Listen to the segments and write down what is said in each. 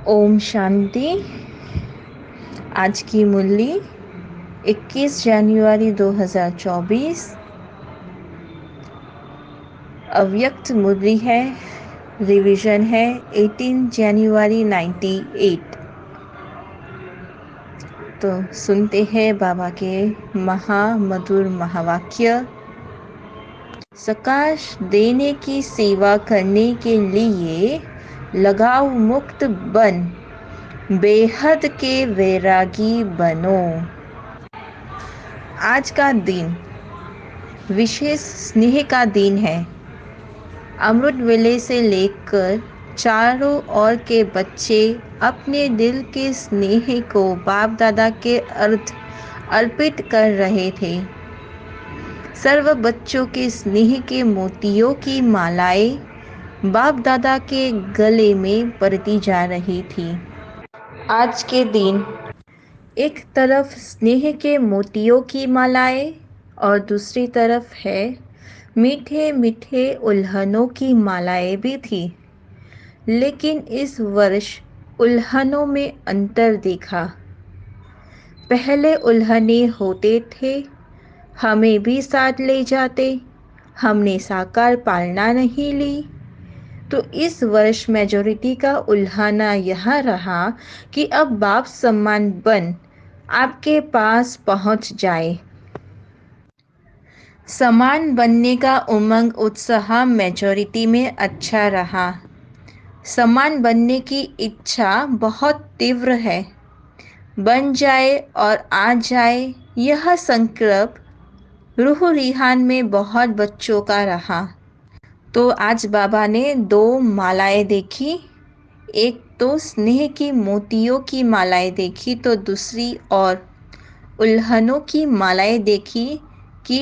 ओम शांति। आज की मुरली 21 जनवरी 2024 अव्यक्त मुरली है। रिवीजन है 18 जनवरी 98। तो सुनते हैं बाबा के महामधुर महावाक्य। सकाश देने की सेवा करने के लिए लगाव मुक्त बन, बेहद के वैरागी बनो। आज का दिन विशेष स्नेह का दिन है। अमृत वेले से लेकर चारों ओर के बच्चे अपने दिल के स्नेह को बाप दादा के अर्थ अर्पित कर रहे थे। सर्व बच्चों के स्नेह के मोतियों की मालाएं बाप दादा के गले में पड़ती जा रही थी। आज के दिन एक तरफ स्नेह के मोतियों की मालाएं और दूसरी तरफ है मीठे मीठे उल्हनों की मालाएं भी थी। लेकिन इस वर्ष उल्हनों में अंतर देखा। पहले उल्हने होते थे, हमें भी साथ ले जाते, हमने साकार पालना नहीं ली। तो इस वर्ष मेजॉरिटी का उल्हाना यह रहा कि अब बाप सम्मान बन आपके पास पहुंच जाए। समान बनने का उमंग उत्साह मेजॉरिटी में अच्छा रहा। समान बनने की इच्छा बहुत तीव्र है। बन जाए और आ जाए, यह संकल्प रूह रिहान में बहुत बच्चों का रहा। तो आज बाबा ने 2 मालाएं देखी। एक तो स्नेह की मोतियों की मालाएं देखी, तो दूसरी और उल्हनों की मालाएं देखी कि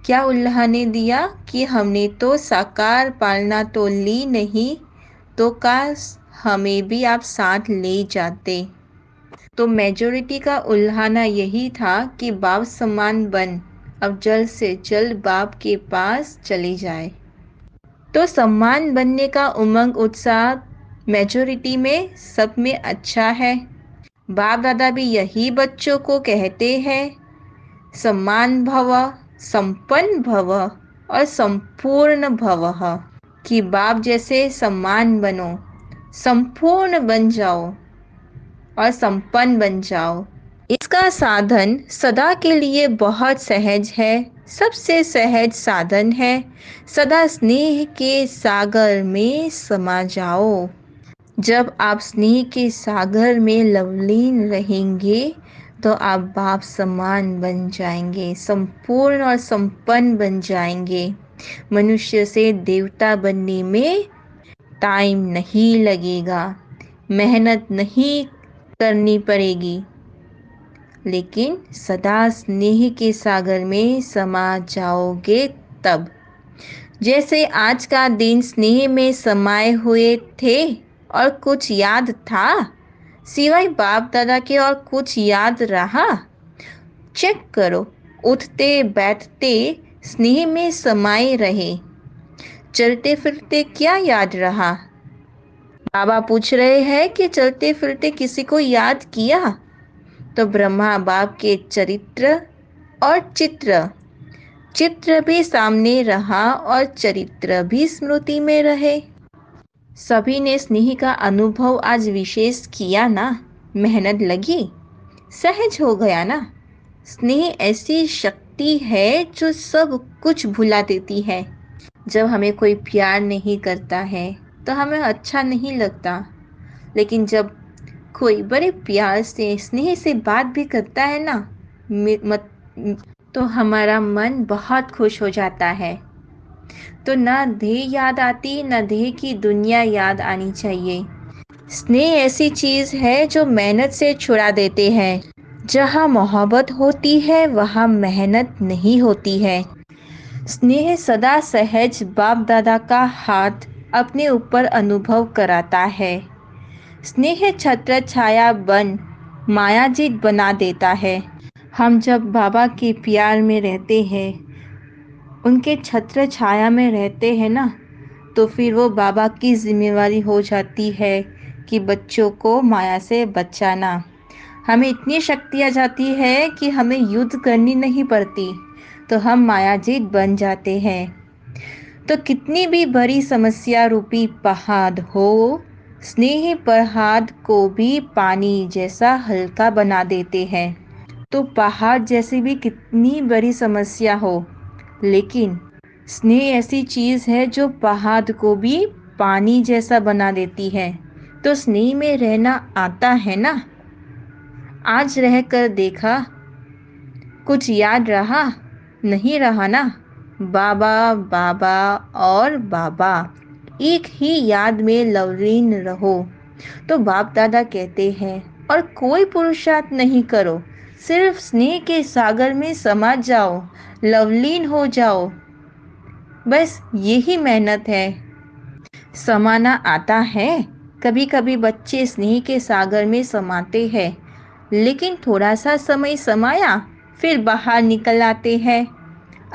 क्या उल्हाने दिया कि हमने तो साकार पालना तो ली नहीं, तो काश हमें भी आप साथ ले जाते। तो मेजॉरिटी का उल्हाना यही था कि बाप समान बन अब जल्द से जल्द बाप के पास चले जाए। तो सम्मान बनने का उमंग उत्साह मेजॉरिटी में सब में अच्छा है। बाप दादा भी यही बच्चों को कहते हैं, सम्मान भव, संपन्न भव और संपूर्ण भव, कि बाप जैसे सम्मान बनो, संपूर्ण बन जाओ और संपन्न बन जाओ। इसका साधन सदा के लिए बहुत सहज है। सबसे सहज साधन है सदा स्नेह के सागर में समा जाओ। जब आप स्नेह के सागर में लवलीन रहेंगे तो आप बाप समान बन जाएंगे, संपूर्ण और संपन्न बन जाएंगे। मनुष्य से देवता बनने में टाइम नहीं लगेगा, मेहनत नहीं करनी पड़ेगी, लेकिन सदा स्नेह के सागर में समा जाओगे तब। जैसे आज का दिन स्नेह में समाये हुए थे और कुछ याद था, सिवाय बाप दादा के और कुछ याद रहा? चेक करो, उठते बैठते स्नेह में समाये रहे, चलते फिरते क्या याद रहा? बाबा पूछ रहे हैं कि चलते फिरते किसी को याद किया? तो ब्रह्मा बाप के चरित्र और चित्र भी सामने रहा और चरित्र भी स्मृति में रहे। सभी ने स्नेह का अनुभव आज विशेष किया ना? मेहनत लगी, सहज हो गया ना? स्नेह ऐसी शक्ति है जो सब कुछ भुला देती है। जब हमें कोई प्यार नहीं करता है तो हमें अच्छा नहीं लगता, लेकिन जब कोई बड़े प्यार से स्नेह से बात भी करता है ना, तो हमारा मन बहुत खुश हो जाता है। तो ना देह याद आती, ना देह की दुनिया याद आनी चाहिए। स्नेह ऐसी चीज है जो मेहनत से छुड़ा देते हैं। जहाँ मोहब्बत होती है वहाँ मेहनत नहीं होती है। स्नेह सदा सहज बाप दादा का हाथ अपने ऊपर अनुभव कराता है। स्नेह छत्र छाया बन मायाजीत बना देता है। हम जब बाबा के प्यार में रहते हैं, उनके छत्र छाया में रहते हैं ना, तो फिर वो बाबा की जिम्मेवारी हो जाती है कि बच्चों को माया से बचाना। हमें इतनी शक्ति आ जाती है कि हमें युद्ध करनी नहीं पड़ती, तो हम मायाजीत बन जाते हैं। तो कितनी भी बड़ी समस्या रूपी पहाड़ हो, स्नेह पहाड़ को भी पानी जैसा हल्का बना देते हैं। तो पहाड़ जैसी भी कितनी बड़ी समस्या हो, लेकिन स्नेह ऐसी चीज़ है जो पहाड़ को भी पानी जैसा बना देती है। तो स्नेह में रहना आता है ना? आज रह कर देखा, कुछ याद रहा? नहीं रहा ना? बाबा बाबा और बाबा, एक ही याद में लवलीन रहो। तो बाप दादा कहते हैं, और कोई पुरुषार्थ नहीं करो, सिर्फ स्नेह के सागर में समा जाओ, लवलीन हो जाओ। बस यही मेहनत है। समाना आता है। कभी कभी बच्चे स्नेह के सागर में समाते हैं, लेकिन थोड़ा सा समय समाया फिर बाहर निकल आते हैं।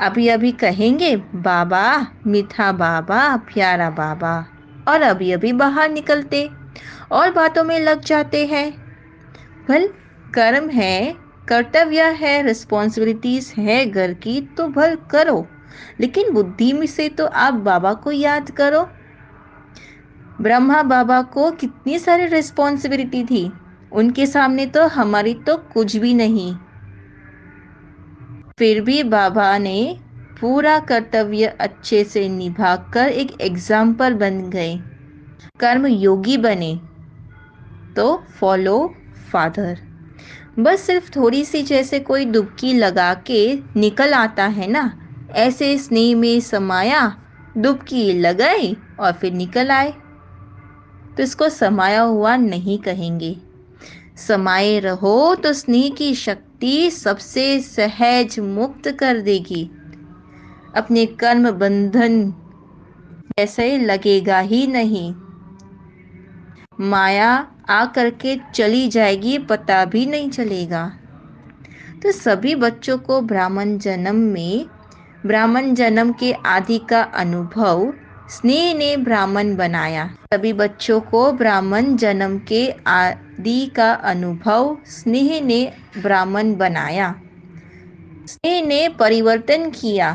अभी अभी कहेंगे बाबा, मीठा बाबा, प्यारा बाबा, और अभी अभी बाहर निकलते और बातों में लग जाते हैं। भल कर्म है, कर्तव्य है, रिस्पॉन्सिबिलिटीज है घर की, तो भल करो, लेकिन बुद्धि में से तो आप बाबा को याद करो। ब्रह्मा बाबा को कितनी सारी रिस्पॉन्सिबिलिटी थी, उनके सामने तो हमारी तो कुछ भी नहीं। फिर भी बाबा ने पूरा कर्तव्य अच्छे से निभाकर एक एग्जाम्पल बन गए, कर्म योगी बने। तो फॉलो फादर। बस सिर्फ थोड़ी सी जैसे कोई डुबकी लगा के निकल आता है ना, ऐसे स्नेह में समाया, डुबकी लगाई और फिर निकल आए। तो इसको समाया हुआ नहीं कहेंगे। समाये रहो तो स्नेह की शक्ति सबसे सहज मुक्त कर देगी। अपने कर्म बंधन जैसे लगेगा ही नहीं। माया आ करके चली जाएगी, पता भी नहीं चलेगा। तो सभी बच्चों को ब्राह्मण जन्म के आदि का अनुभव स्नेह ने ब्राह्मण बनाया। सभी बच्चों को ब्राह्मण जन्म के आदि का अनुभव स्नेह ने ब्राह्मण बनाया। स्नेह ने परिवर्तन किया।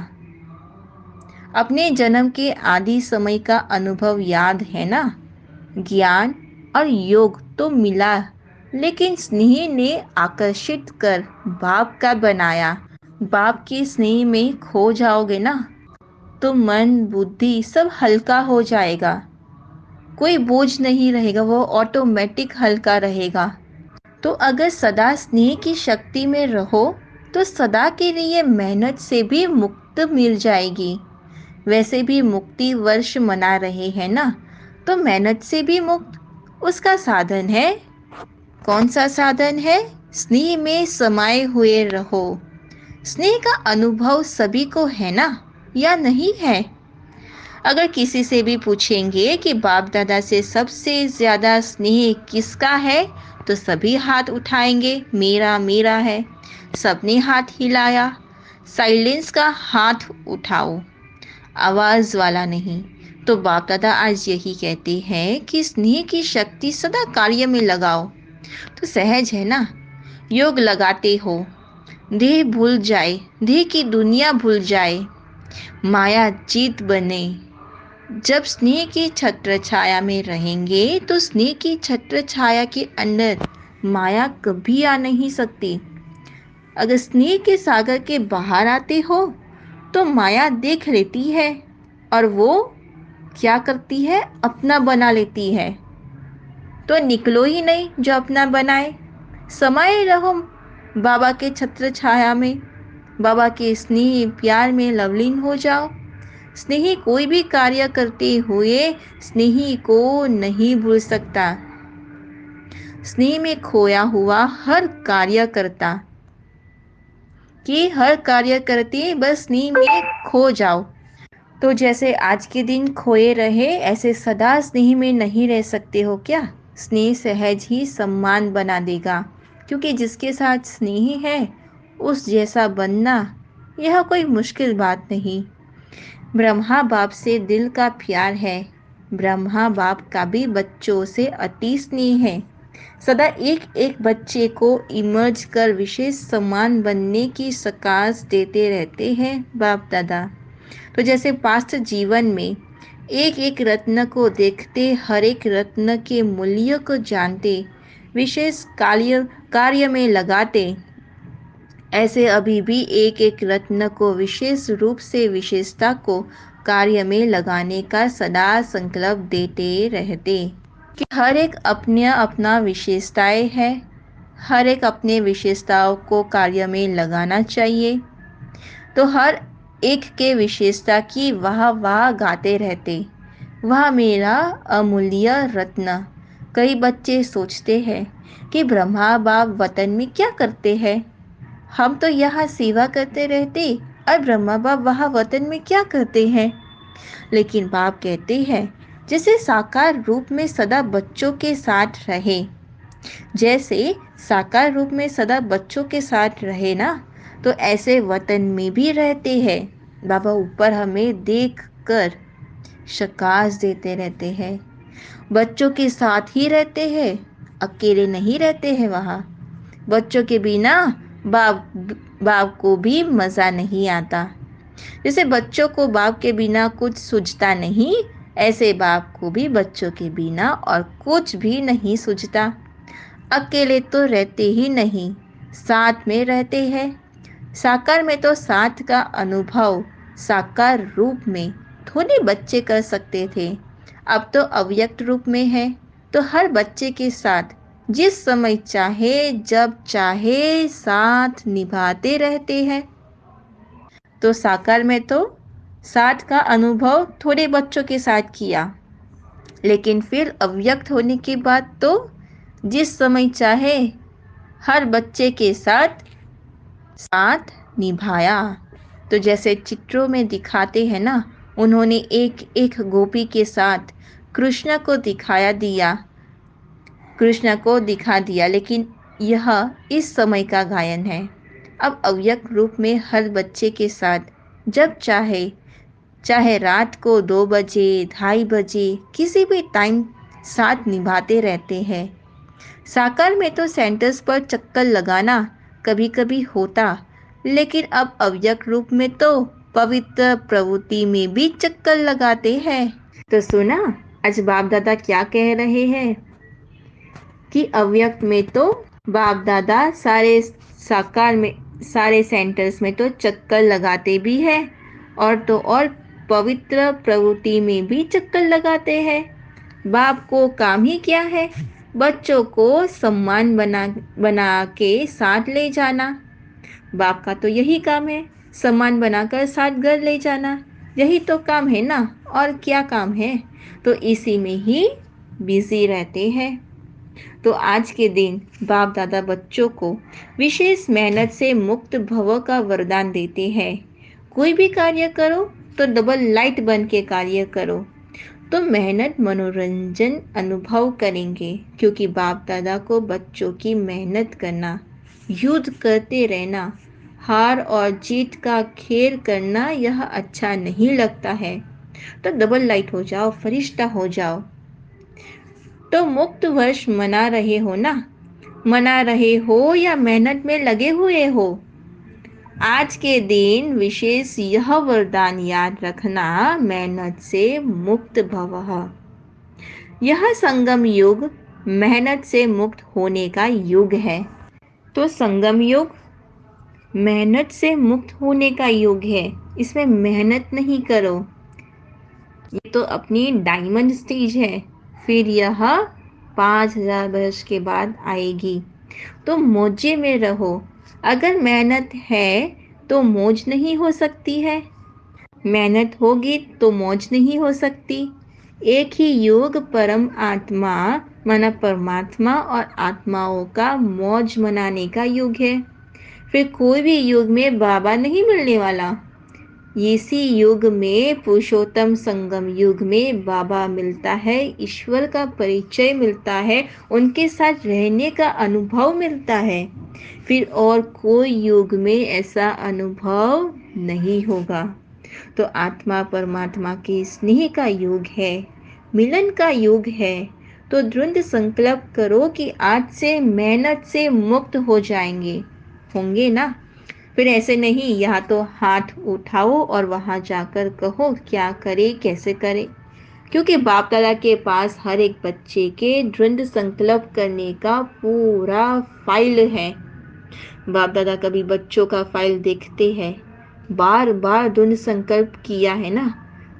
अपने जन्म के आदि समय का अनुभव याद है ना? ज्ञान और योग तो मिला, लेकिन स्नेह ने आकर्षित कर बाप का बनाया। बाप के स्नेह में खो जाओगे ना, तो मन बुद्धि सब हल्का हो जाएगा। कोई बोझ नहीं रहेगा, वो ऑटोमेटिक हल्का रहेगा। तो अगर सदा स्नेह की शक्ति में रहो, तो सदा के लिए मेहनत से भी मुक्त मिल जाएगी। वैसे भी मुक्ति वर्ष मना रहे हैं ना, तो मेहनत से भी मुक्त उसका साधन है। कौन सा साधन है? स्नेह में समाये हुए रहो। स्नेह का अनुभव सभी को है ना, या नहीं है? अगर किसी से भी पूछेंगे कि बाप दादा से सबसे ज्यादा स्नेह किसका है, तो सभी हाथ उठाएंगे, मेरा मेरा है। सबने हाथ हिलाया। साइलेंस का हाथ उठाओ, आवाज वाला नहीं। तो बाप दादा आज यही कहते हैं कि स्नेह की शक्ति सदा कार्य में लगाओ। तो सहज है ना? योग लगाते हो, देह भूल जाए, देह की दुनिया भूल जाए, माया जीत बने। जब स्नेह की छत्र छाया में रहेंगे, तो स्नेह की छत्र छाया के अंदर माया कभी आ नहीं सकती। अगर स्नेह के सागर के बाहर आते हो, तो माया देख लेती है, और वो क्या करती है? अपना बना लेती है। तो निकलो ही नहीं जो अपना बनाए। समाये रहो बाबा के छत्र छाया में, बाबा के स्नेह प्यार में लवलीन हो जाओ। स्नेही कोई भी कार्य करते हुए स्नेही को नहीं भूल सकता। स्नेह में खोया हुआ हर कार्य करता, कि हर कार्य करते बस स्नेह में खो जाओ। तो जैसे आज के दिन खोए रहे, ऐसे सदा स्नेह में नहीं रह सकते हो क्या? स्नेह सहज ही सम्मान बना देगा, क्योंकि जिसके साथ स्नेह है उस जैसा बनना यह कोई मुश्किल बात नहीं। ब्रह्मा बाप से दिल का प्यार है, ब्रह्मा बाप का भी बच्चों से अति स्नेह है। सदा एक एक बच्चे को इमर्ज कर विशेष समान बनने की सकाश देते रहते हैं बाप दादा। तो जैसे पास्ट जीवन में एक एक रत्न को देखते, हर एक रत्न के मूल्य को जानते, विशेष कार्य में लगाते, ऐसे अभी भी एक एक रत्न को विशेष रूप से विशेषता को कार्य में लगाने का सदा संकल्प देते रहते कि हर एक अपने अपना विशेषताएं है, हर एक अपने विशेषताओं को कार्य में लगाना चाहिए। तो हर एक के विशेषता की वाह वाह गाते रहते, वह मेरा अमूल्य रत्न। कई बच्चे सोचते हैं कि ब्रह्मा बाप वतन में क्या करते हैं, हम तो यहाँ सेवा करते रहते और ब्रह्मा बाप वहाँ वतन में क्या करते हैं। लेकिन बाप कहते हैं जैसे साकार रूप में सदा बच्चों के साथ रहे, जैसे साकार रूप में सदा बच्चों के साथ रहे ना, तो ऐसे वतन में भी रहते हैं। बाबा ऊपर हमें देख कर शकाश देते रहते हैं, बच्चों के साथ ही रहते हैं, अकेले नहीं रहते हैं वहाँ। बच्चों के बिना बाप बाप को भी मज़ा नहीं आता। जैसे बच्चों को बाप के बिना कुछ सूझता नहीं, ऐसे बाप को भी बच्चों के बिना और कुछ भी नहीं सूझता। अकेले तो रहते ही नहीं, साथ में रहते हैं। साकार में तो साथ का अनुभव साकार रूप में थोड़े बच्चे कर सकते थे, अब तो अव्यक्त रूप में है, तो हर बच्चे के साथ जिस समय चाहे जब चाहे साथ निभाते रहते हैं। तो साकार में तो साथ का अनुभव थोड़े बच्चों के साथ किया, लेकिन फिर अव्यक्त होने के बाद तो जिस समय चाहे हर बच्चे के साथ साथ निभाया। तो जैसे चित्रों में दिखाते हैं ना, उन्होंने एक एक गोपी के साथ कृष्ण को दिखा दिया, लेकिन यह इस समय का गायन है। अब अव्यक्त रूप में हर बच्चे के साथ जब चाहे, चाहे रात को 2 बजे 2:30 बजे किसी भी टाइम साथ निभाते रहते हैं। साकार में तो सेंटर्स पर चक्कर लगाना कभी कभी होता, लेकिन अब अव्यक्त रूप में तो पवित्र प्रवृत्ति में भी चक्कर लगाते हैं। तो सुना आज बाप दादा क्या कह रहे हैं कि अव्यक्त में तो बाप दादा सारे साकार में सारे सेंटर्स में तो चक्कर लगाते भी हैं, और तो और पवित्र प्रवृत्ति में भी चक्कर लगाते हैं। बाप को काम ही क्या है, बच्चों को सम्मान बना के साथ ले जाना। बाप का तो यही काम है, सम्मान बनाकर साथ घर ले जाना, यही तो काम है ना, और क्या काम है। तो इसी में ही बिजी रहते हैं। तो आज के दिन बाप दादा बच्चों को विशेष मेहनत से मुक्त भव का वरदान देते हैं। कोई भी कार्य करो तो डबल लाइट बन के कार्य करो, तो मेहनत मनोरंजन अनुभव करेंगे, क्योंकि बाप दादा को बच्चों की मेहनत करना, युद्ध करते रहना, हार और जीत का खेल करना यह अच्छा नहीं लगता है। तो डबल लाइट हो जाओ, फरिश्ता हो जाओ। तो मुक्त वर्ष मना रहे हो ना, मना रहे हो या मेहनत में लगे हुए हो, आज के दिन विशेष यह वरदान याद रखना, मेहनत से मुक्त भवः। यह संगम युग मेहनत से मुक्त होने का युग है। तो संगम युग मेहनत से मुक्त होने का युग है, इसमें मेहनत नहीं करो, ये तो अपनी डायमंड स्टेज है, फिर यह 5000 वर्ष के बाद आएगी। तो मौजे में रहो, अगर मेहनत है तो मौज नहीं हो सकती है, मेहनत होगी तो मौज नहीं हो सकती। एक ही युग परम आत्मा माना परमात्मा और आत्माओं का मौज मनाने का युग है, फिर कोई भी युग में बाबा नहीं मिलने वाला। इसी युग में पुरुषोत्तम संगम युग में बाबा मिलता है, ईश्वर का परिचय मिलता है, उनके साथ रहने का अनुभव मिलता है, फिर और कोई युग में ऐसा अनुभव नहीं होगा। तो आत्मा परमात्मा के स्नेह का युग है, मिलन का युग है, तो दृढ़ संकल्प करो कि आज से मेहनत से मुक्त हो जाएंगे, होंगे ना। फिर ऐसे नहीं, यहाँ तो हाथ उठाओ और वहां जाकर कहो क्या करे कैसे करे, क्योंकि बाप दादा के पास हर एक बच्चे के दृढ़ संकल्प करने का पूरा फाइल है। बाप दादा कभी बच्चों का फाइल देखते हैं, बार बार दृढ़ संकल्प किया है ना,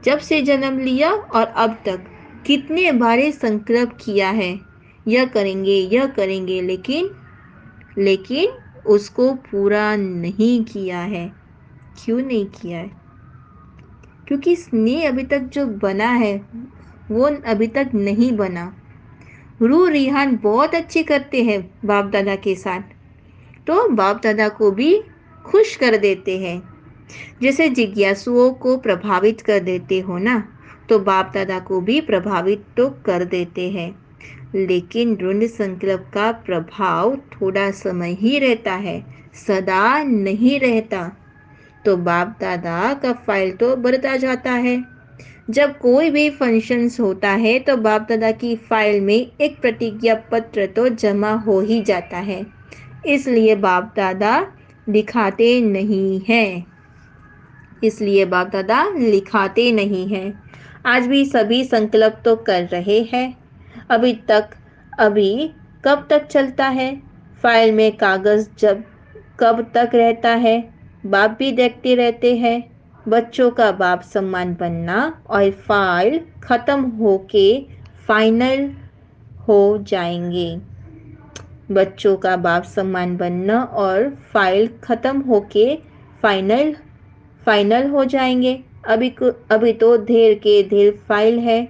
जब से जन्म लिया और अब तक कितने बारे संकल्प किया है, यह करेंगे, लेकिन उसको पूरा नहीं किया है। क्यों नहीं किया है? क्योंकि स्नेह अभी तक जो बना है वो अभी तक नहीं बना। रूह रिहान बहुत अच्छे करते हैं बाप दादा के साथ, तो बाप दादा को भी खुश कर देते हैं। जैसे जिज्ञासुओं को प्रभावित कर देते हो ना, तो बाप दादा को भी प्रभावित तो कर देते हैं। लेकिन दृढ़ संकल्प का प्रभाव थोड़ा समय ही रहता है, सदा नहीं रहता। तो बाप दादा का फाइल तो बढ़ता जाता है। जब कोई भी फंक्शंस होता है तो बाप दादा की फाइल में एक प्रतिज्ञा पत्र तो जमा हो ही जाता है, इसलिए बाप दादा लिखाते नहीं हैं। इसलिए बाप दादा लिखाते नहीं हैं। आज भी सभी संकल्प तो कर रहे हैं। अभी कब तक चलता है? फाइल में कागज जब कब तक रहता है? बाप भी देखते रहते हैं। बच्चों का बाप सम्मान बनना और फाइल खत्म होके फाइनल हो जाएंगे। बच्चों का बाप सम्मान बनना और फाइल खत्म होके फाइनल फाइनल हो जाएंगे। अभी तो ढेर के ढेर फाइल है,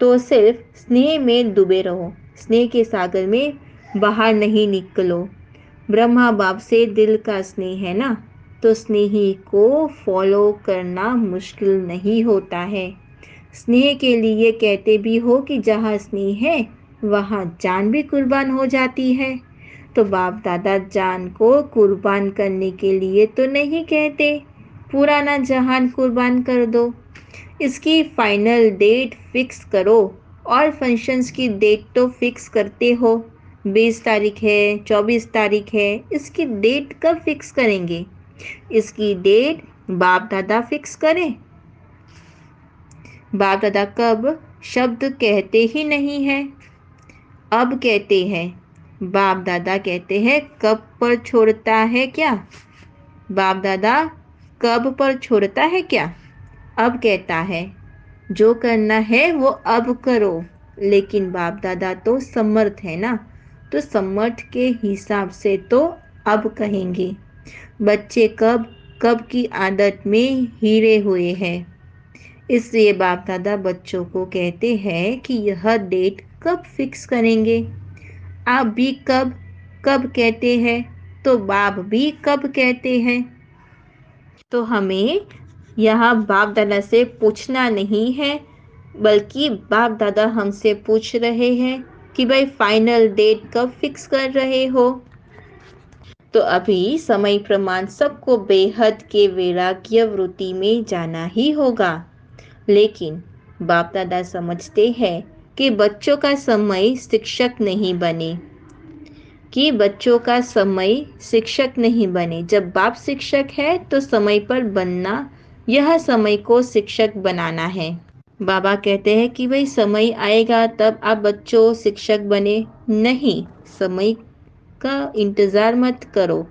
तो सिर्फ स्नेह में डूबे रहो, स्नेह के सागर में बाहर नहीं निकलो। ब्रह्मा बाप से दिल का स्नेह है ना, तो स्नेही को फॉलो करना मुश्किल नहीं होता है। स्नेह के लिए कहते भी हो कि जहाँ स्नेह है वहाँ जान भी कुर्बान हो जाती है। तो बाप दादा जान को कुर्बान करने के लिए तो नहीं कहते पुराना जहान कुर्बान कर दो, इसकी फाइनल डेट फिक्स करो। और फंक्शंस की डेट तो फिक्स करते हो, 20 तारीख है, 24 तारीख है, इसकी डेट कब फिक्स करेंगे? इसकी डेट बाप दादा फिक्स करें। बाप दादा कब शब्द कहते ही नहीं है, अब कहते हैं। बाप दादा कहते हैं कब पर छोड़ता है क्या? बाप दादा कब पर छोड़ता है क्या? अब कहता है जो करना है वो अब करो। लेकिन बाप दादा तो समर्थ है ना, तो समर्थ के हिसाब से तो अब कहेंगे। बच्चे कब कब की आदत में हीरे हुए हैं, इसलिए बाप दादा बच्चों को कहते हैं कि यह डेट कब फिक्स करेंगे। आप भी कब कब कहते हैं, तो बाप भी कब कहते हैं। तो हमें यहाँ बाप दादा से पूछना नहीं है, बल्कि बाप दादा हमसे पूछ रहे हैं कि भाई फाइनल डेट कब फिक्स कर रहे हो। तो अभी समय प्रमाण सबको बेहद के वैराग्य वृत्ति में जाना ही होगा। लेकिन बाप दादा समझते हैं कि बच्चों का समय शिक्षक नहीं बने, जब बाप शिक्षक है तो समय पर बनना, यह समय को शिक्षक बनाना है। बाबा कहते हैं कि भाई समय आएगा तब आप बच्चों शिक्षक बने, नहीं, समय का इंतज़ार मत करो।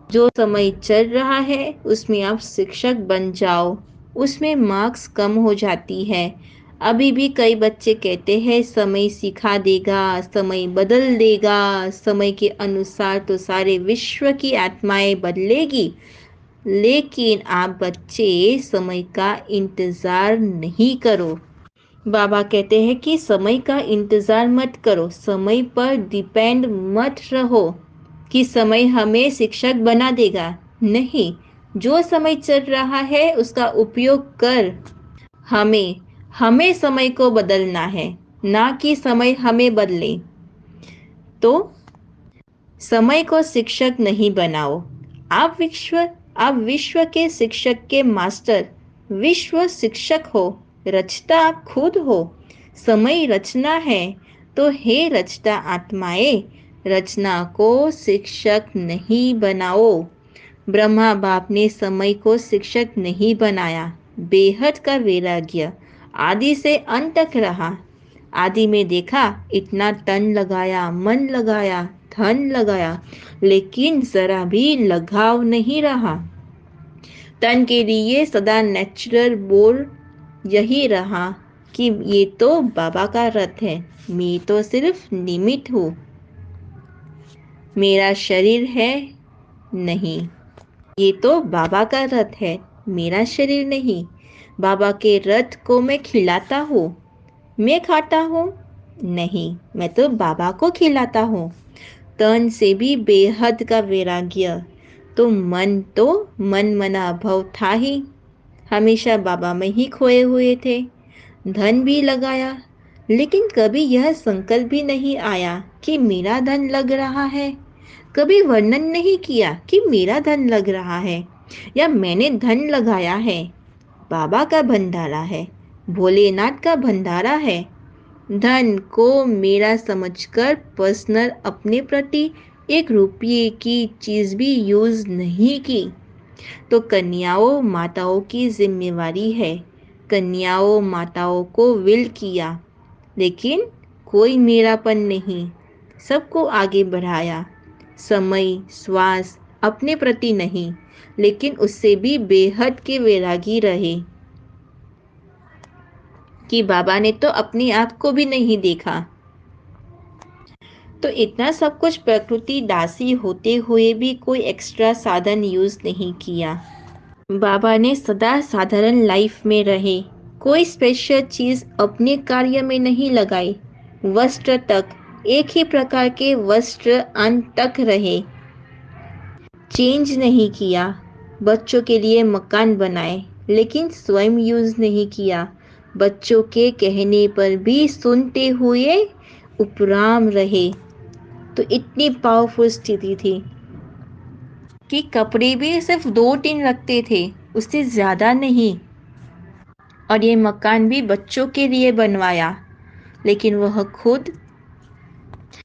जो समय चल रहा है उसमें आप शिक्षक बन जाओ, उसमें मार्क्स कम हो जाती है। अभी भी कई बच्चे कहते हैं समय सिखा देगा, समय बदल देगा, समय के अनुसार तो सारे विश्व की आत्माएं बदलेगी। लेकिन आप बच्चे समय का इंतज़ार नहीं करो। बाबा कहते हैं कि समय का इंतज़ार मत करो, समय पर डिपेंड मत रहो कि समय हमें शिक्षक बना देगा। नहीं, जो समय चल रहा है उसका उपयोग कर। हमें हमें समय को बदलना है, ना कि समय हमें बदले। तो समय को शिक्षक नहीं बनाओ। आप विश्व के शिक्षक के मास्टर, विश्व शिक्षक हो। रचता आप खुद हो। समय रचना है, तो हे रचता आत्माए, रचना को शिक्षक नहीं बनाओ। ब्रह्मा बाप ने समय को शिक्षक नहीं बनाया। बेहद का वैराग्य आदि से अंत तक रहा। आदि में देखा, इतना तन लगाया, मन लगाया, धन लगाया, लेकिन जरा भी लगाव नहीं रहा। तन के लिए सदा नेचुरल बोल यही रहा कि ये तो बाबा का रथ है, मैं तो सिर्फ निमित्त हूँ, मेरा शरीर है नहीं। ये तो बाबा का रथ है, मेरा शरीर नहीं। बाबा के रथ को मैं खिलाता हूँ, मैं खाता हूँ नहीं, मैं तो बाबा को खिलाता हूँ। तन से भी बेहद का वैराग्य। तो मन मना भव था ही, हमेशा बाबा में ही खोए हुए थे। धन भी लगाया, लेकिन कभी यह संकल्प भी नहीं आया कि मेरा धन लग रहा है। कभी वर्णन नहीं किया कि मेरा धन लग रहा है या मैंने धन लगाया है। बाबा का भंडारा है, भोलेनाथ का भंडारा है। धन को मेरा समझकर पर्सनल अपने प्रति एक रुपये की चीज भी यूज नहीं की। तो कन्याओं माताओं की जिम्मेवारी है। कन्याओं माताओं को विल किया, लेकिन कोई मेरापन नहीं, सबको आगे बढ़ाया। समय श्वास अपने प्रति नहीं, लेकिन उससे भी बेहद के वैरागी रहे कि बाबा ने तो अपने आप को भी नहीं देखा। तो इतना सब कुछ प्रकृति दासी होते हुए भी कोई एक्स्ट्रा साधन यूज नहीं किया। बाबा ने सदा साधारण लाइफ में रहे, कोई स्पेशल चीज अपने कार्य में नहीं लगाई। वस्त्र तक एक ही प्रकार के वस्त्र अंत तक रहे, चेंज नहीं किया। बच्चों के लिए मकान बनाए, लेकिन स्वयं यूज नहीं किया। बच्चों के कहने पर भी सुनते हुए उपराम रहे। तो इतनी पावरफुल स्थिति थी कि कपड़े भी सिर्फ 2-3 रखते थे, उससे ज्यादा नहीं। और ये मकान भी बच्चों के लिए बनवाया, लेकिन वह खुद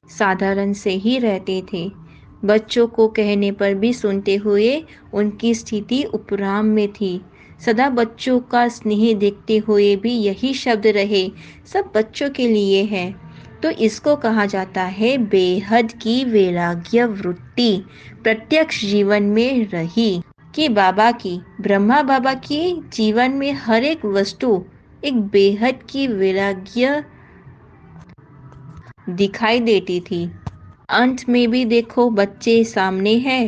साधारण से ही रहते थे। बच्चों को कहने पर भी सुनते हुए उनकी स्थिति उपराम में थी। सदा बच्चों का स्नेह देखते हुए भी यही शब्द रहे, सब बच्चों के लिए है। तो इसको कहा जाता है बेहद की वैराग्य वृत्ति प्रत्यक्ष जीवन में रही। कि बाबा की, ब्रह्मा बाबा की जीवन में हर एक वस्तु एक बेहद की वैराग्य दिखाई देती थी। अंत में भी देखो, बच्चे सामने है,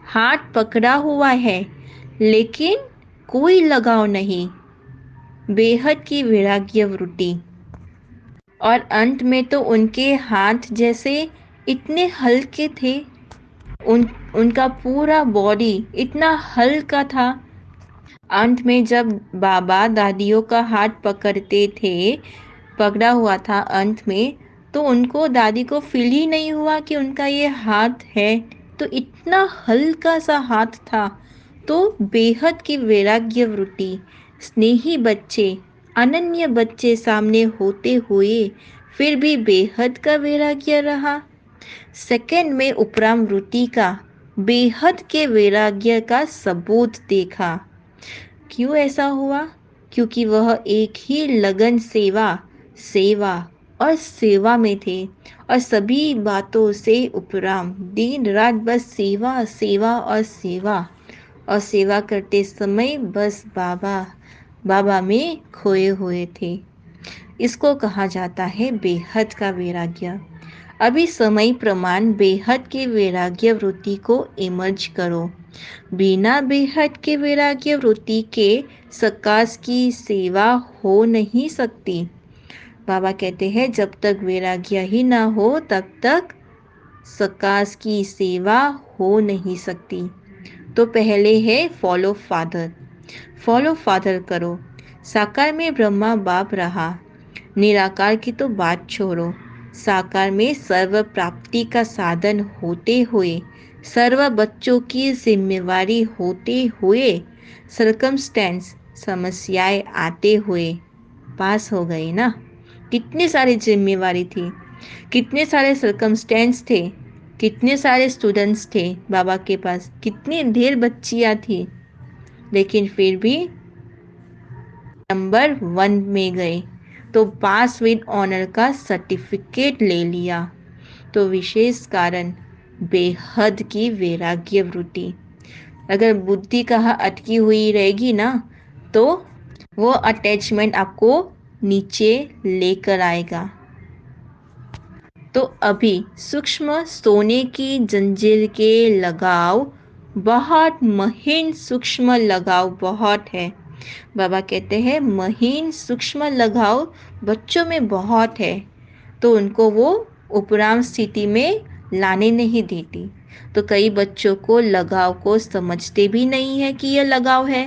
हाथ पकड़ा हुआ है, लेकिन कोई लगाव नहीं, बेहद की वैराग्य वृत्ति। और अंत में तो उनके हाथ जैसे इतने हल्के थे, उनका पूरा बॉडी इतना हल्का था। अंत में जब बाबा दादियों का हाथ पकड़ते थे, पकड़ा हुआ था अंत में, तो उनको दादी को फील ही नहीं हुआ कि उनका ये हाथ है। तो इतना हल्का सा हाथ था। तो बेहद की वैराग्य वृत्ति, स्नेही बच्चे, अनन्य बच्चे सामने होते हुए फिर भी बेहद का वैराग्य रहा। सेकंड में उपराम वृत्ति का बेहद के वैराग्य का सबूत देखा। क्यों ऐसा हुआ? क्योंकि वह एक ही लगन सेवा सेवा और सेवा में थे, और सभी बातों से उपराम दिन रात बस सेवा सेवा और सेवा, और सेवा करते समय बस बाबा बाबा में खोए हुए थे। इसको कहा जाता है बेहद का वैराग्य। अभी समय प्रमाण बेहद के वैराग्य वृत्ति को इमर्ज करो। बिना बेहद के वैराग्य वृत्ति के सकाश की सेवा हो नहीं सकती। बाबा कहते हैं जब तक वैराग्य ही ना हो तब तक सकाश की सेवा हो नहीं सकती। तो पहले है फॉलो फादर। फॉलो फादर करो। साकार में ब्रह्मा बाप रहा, निराकार की तो बात छोड़ो। साकार में सर्व प्राप्ति का साधन होते हुए, सर्व बच्चों की जिम्मेवारी होते हुए, सरकमस्टेंस समस्याएं आते हुए, पास हो गए ना। कितनी सारी जिम्मेवारी थी, कितने सारे सर्कमस्टेंस थे, कितने सारे स्टूडेंट्स थे बाबा के पास, कितनी ढेर बच्चियां थी, लेकिन फिर भी नंबर 1 में गए तो पास विद ऑनर का सर्टिफिकेट ले लिया। तो विशेष कारण बेहद की वैराग्य वृत्ति। अगर बुद्धि कहाँ अटकी हुई रहेगी ना, तो वो अटैचमेंट आपको नीचे लेकर आएगा। तो अभी सूक्ष्म सोने की जंजीर के लगाव बहुत महीन, सूक्ष्म लगाव बहुत है। बाबा कहते हैं महीन सूक्ष्म लगाव बच्चों में बहुत है, तो उनको वो उपराम स्थिति में लाने नहीं देती। तो कई बच्चों को लगाव को समझते भी नहीं है कि यह लगाव है।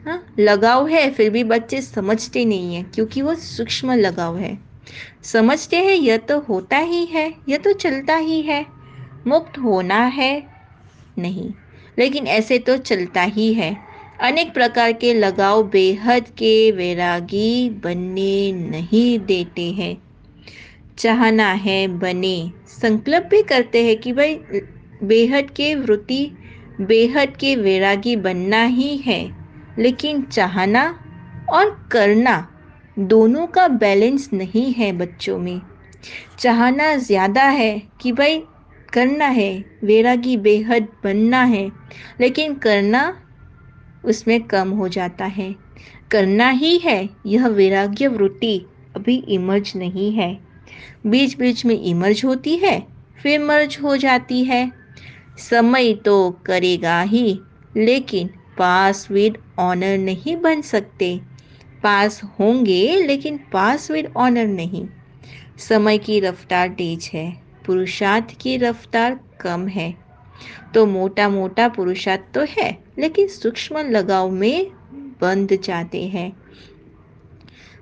हाँ, लगाव है फिर भी बच्चे समझते नहीं है, क्योंकि वो सूक्ष्म लगाव है। समझते हैं यह तो होता ही है, यह तो चलता ही है, मुक्त होना है नहीं, लेकिन ऐसे तो चलता ही है। अनेक प्रकार के लगाव बेहद के वैरागी बनने नहीं देते हैं। चाहना है बने, संकल्प भी करते हैं कि भाई बेहद के वृत्ति, बेहद के वैरागी बनना ही है, लेकिन चाहना और करना दोनों का बैलेंस नहीं है बच्चों में। चाहना ज़्यादा है कि भाई करना है, वैरागी बेहद बनना है, लेकिन करना उसमें कम हो जाता है। करना ही है, यह वैराग्य वृत्ति अभी इमर्ज नहीं है। बीच बीच में इमर्ज होती है, फिर मर्ज हो जाती है। समय तो करेगा ही, लेकिन पास विद ऑनर नहीं बन सकते। पास होंगे लेकिन पास विद ऑनर नहीं। समय की रफ्तार तेज है, पुरुषार्थ की रफ्तार कम है। तो मोटा मोटा पुरुषार्थ तो है, लेकिन सूक्ष्म लगाव में बंध जाते हैं।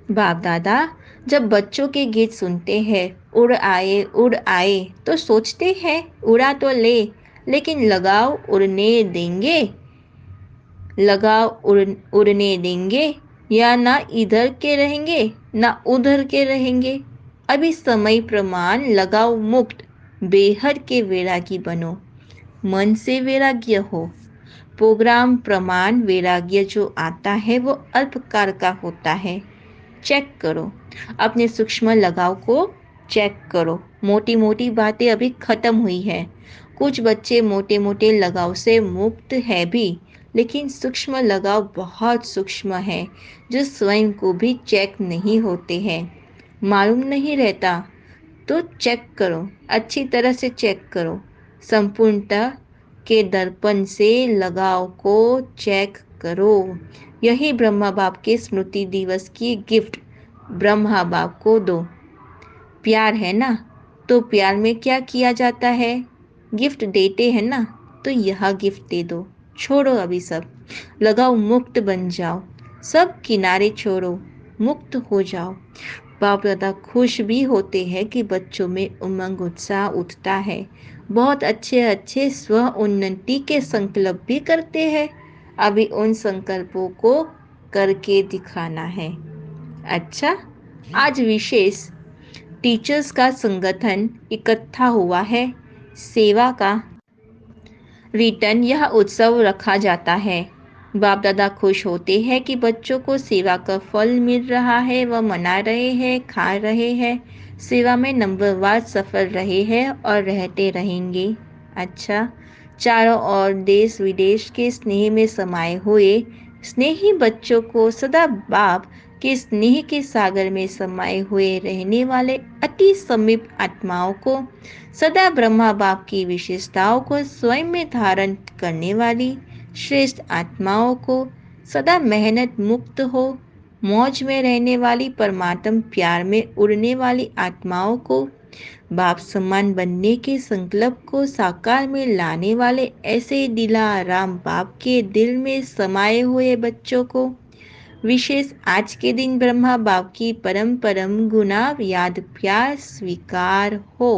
बाप दादा जब बच्चों के गीत सुनते हैं, उड़ आए, तो सोचते हैं उड़ा तो ले, लेकिन लगाव उड़ने देंगे, उड़ने देंगे, या ना इधर के रहेंगे ना उधर के रहेंगे। अभी समय प्रमाण लगाव मुक्त बेहद के वैरागी बनो, मन से वैराग्य हो। प्रोग्राम प्रमाण वैराग्य जो आता है वो अल्पकाल का होता है। चेक करो, अपने सूक्ष्म लगाव को चेक करो। मोटी मोटी बातें अभी खत्म हुई है। कुछ बच्चे मोटे मोटे लगाव से मुक्त है भी, लेकिन सूक्ष्म लगाव बहुत सूक्ष्म है, जो स्वयं को भी चेक नहीं होते हैं, मालूम नहीं रहता। तो चेक करो, अच्छी तरह से चेक करो। संपूर्णता के दर्पण से लगाव को चेक करो। यही ब्रह्मा बाप के स्मृति दिवस की गिफ्ट ब्रह्मा बाप को दो। प्यार है ना, तो प्यार में क्या किया जाता है, गिफ्ट देते हैं ना, तो यह गिफ्ट दे दो। छोड़ो अभी सब, लगाओ, मुक्त बन जाओ, सब किनारे छोड़ो, मुक्त हो जाओ। बाप दादा खुश भी होते हैं कि बच्चों में उमंग उत्साह उठता है। बहुत अच्छे अच्छे स्व उन्नति के संकल्प भी करते हैं। अभी उन संकल्पों को करके दिखाना है। अच्छा, आज विशेष टीचर्स का संगठन इकट्ठा हुआ है। सेवा का रिटर्न यह उत्सव रखा जाता है। बाप दादा खुश होते हैं कि बच्चों को सेवा का फल मिल रहा है, वह मना रहे हैं, खा रहे हैं, सेवा में नंबरवार सफल रहे हैं और रहते रहेंगे। अच्छा, चारों ओर देश विदेश के स्नेह में समाये हुए स्नेही बच्चों को सदा बाप के स्नेह के सागर में समाये हुए रहने वाले अति समीप आत्माओं को, सदा ब्रह्मा बाप की विशेषताओं को स्वयं में धारण करने वाली श्रेष्ठ आत्माओं को, सदा मेहनत मुक्त हो मौज में रहने वाली परमात्म प्यार में उड़ने वाली आत्माओं को, बाप समान बनने के संकल्प को साकार में लाने वाले ऐसे दिलाराम बाप के दिल में समाये हुए बच्चों को, विशेष आज के दिन ब्रह्मा बाप की परम परम गुना याद प्यार स्वीकार हो।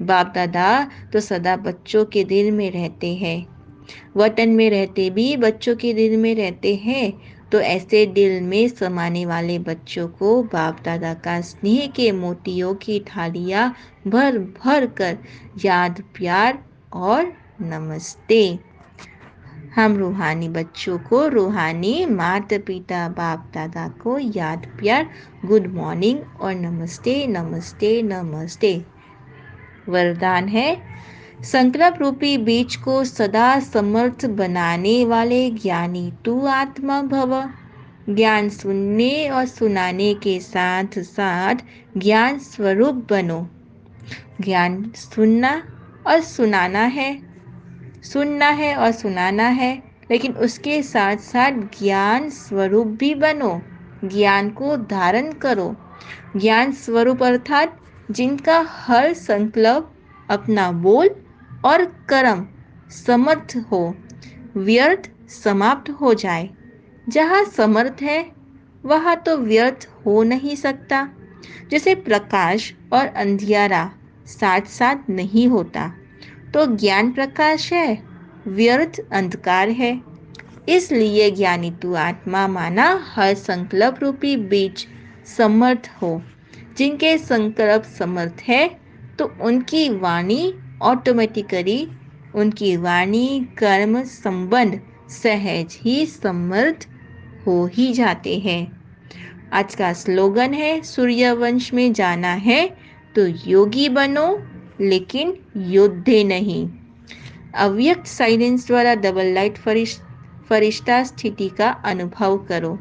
बाप दादा तो सदा बच्चों के दिल में रहते हैं, वतन में रहते भी बच्चों के दिल में रहते हैं, तो ऐसे दिल में समाने वाले बच्चों को बाप दादा का स्नेह के मोतियों की थालियाँ भर भर कर याद, प्यार और नमस्ते। हम रूहानी बच्चों को रूहानी माता पिता बाप दादा को याद, प्यार, गुड मॉर्निंग और नमस्ते नमस्ते नमस्ते। वरदान है, संकल्प रूपी बीज को सदा समर्थ बनाने वाले ज्ञानी तू आत्मा भव। ज्ञान सुनने और सुनाने के साथ साथ ज्ञान स्वरूप बनो। ज्ञान सुनना है और सुनाना है, लेकिन उसके साथ साथ ज्ञान स्वरूप भी बनो। ज्ञान को धारण करो। ज्ञान स्वरूप अर्थात जिनका हर संकल्प, अपना बोल और कर्म समर्थ हो, व्यर्थ समाप्त हो जाए। जहाँ समर्थ है वहाँ तो व्यर्थ हो नहीं सकता। जैसे प्रकाश और अंधियारा साथ साथ नहीं होता, तो ज्ञान प्रकाश है, व्यर्थ अंधकार है। इसलिए ज्ञानी तू आत्मा माना हर संकल्प रूपी बीज समर्थ हो। जिनके संकल्प समर्थ है तो उनकी वाणी ऑटोमेटिकली, उनकी वाणी कर्म संबंध सहज ही समर्थ हो ही जाते हैं। आज का स्लोगन है, सूर्यवंश में जाना है तो योगी बनो, लेकिन योद्धे नहीं। अव्यक्त साइलेंस द्वारा डबल लाइट फरिश्ता स्थिति का अनुभव करो।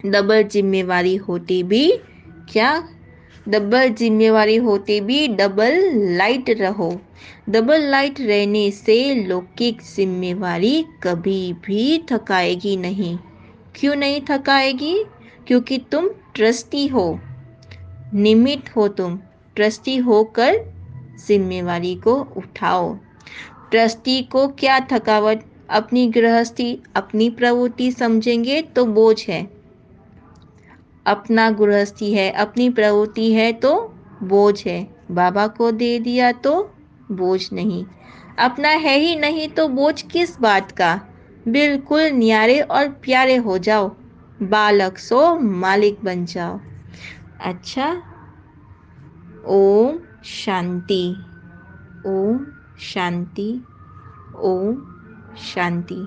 डबल जिम्मेवारी होती भी क्या डबल जिम्मेवारी होते भी डबल लाइट रहो। डबल लाइट रहने से लौकिक जिम्मेवारी कभी भी थकाएगी नहीं। क्यों नहीं थकाएगी? क्योंकि तुम ट्रस्टी हो, निमित्त हो। तुम ट्रस्टी होकर जिम्मेवारी को उठाओ। ट्रस्टी को क्या थकावट? अपनी गृहस्थी, अपनी प्रवृत्ति समझेंगे तो बोझ है। अपना गृहस्थी है, अपनी प्रवृत्ति है तो बोझ है। बाबा को दे दिया तो बोझ नहीं। अपना है ही नहीं तो बोझ किस बात का? बिल्कुल न्यारे और प्यारे हो जाओ। बालक सो मालिक बन जाओ। अच्छा, ओम शांति, ओम शांति, ओम शांति।